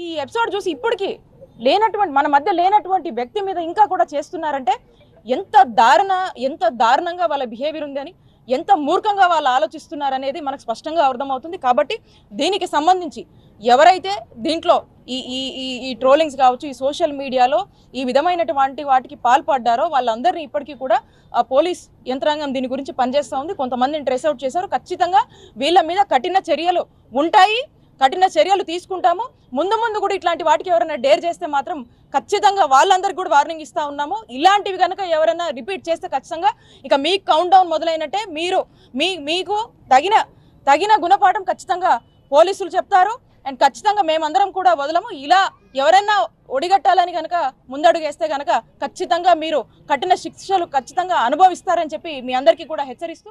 ఈ ఎపిసోడ్ చూసి ఇప్పటికీ మన మధ్య లేనటువంటి వ్యక్తి మీద ఇంకా కూడా చేస్తున్నారంటే ఎంత దారుణంగా వాళ్ళ బిహేవియర్ ఉంది అని, ఎంత మూర్ఖంగా వాళ్ళు ఆలోచిస్తున్నారనేది మనకు స్పష్టంగా అర్థమవుతుంది. కాబట్టి దీనికి సంబంధించి ఎవరైతే దీంట్లో ఈ ఈ ఈ ట్రోలింగ్స్ కావచ్చు, ఈ సోషల్ మీడియాలో ఈ విధమైనటువంటి వాటికి పాల్పడ్డారో వాళ్ళందరినీ ఇప్పటికీ కూడా పోలీస్ యంత్రాంగం దీని గురించి పనిచేస్తూ ఉంది. కొంతమందిని ట్రేస్ అవుట్ చేశారు. ఖచ్చితంగా వీళ్ళ మీద కఠిన చర్యలు ఉంటాయి, కఠిన చర్యలు తీసుకుంటాము. ముందు కూడా ఇట్లాంటి వాటికి ఎవరైనా డేర్ చేస్తే మాత్రం ఖచ్చితంగా వాళ్ళందరికీ కూడా వార్నింగ్ ఇస్తా ఉన్నాము. ఇలాంటివి కనుక ఎవరైనా రిపీట్ చేస్తే ఖచ్చితంగా ఇక మీ కౌంట్ డౌన్ మొదలైనట్టే. మీకు తగిన గుణపాఠం ఖచ్చితంగా పోలీసులు చెప్తారు. అండ్ ఖచ్చితంగా మేమందరం కూడా వదలము. ఇలా ఎవరైనా ఒడిగట్టాలని కనుక ముందడుగు వేస్తే కనుక ఖచ్చితంగా మీరు కఠిన శిక్షలు ఖచ్చితంగా అనుభవిస్తారని చెప్పి మీ అందరికీ కూడా హెచ్చరిస్తూ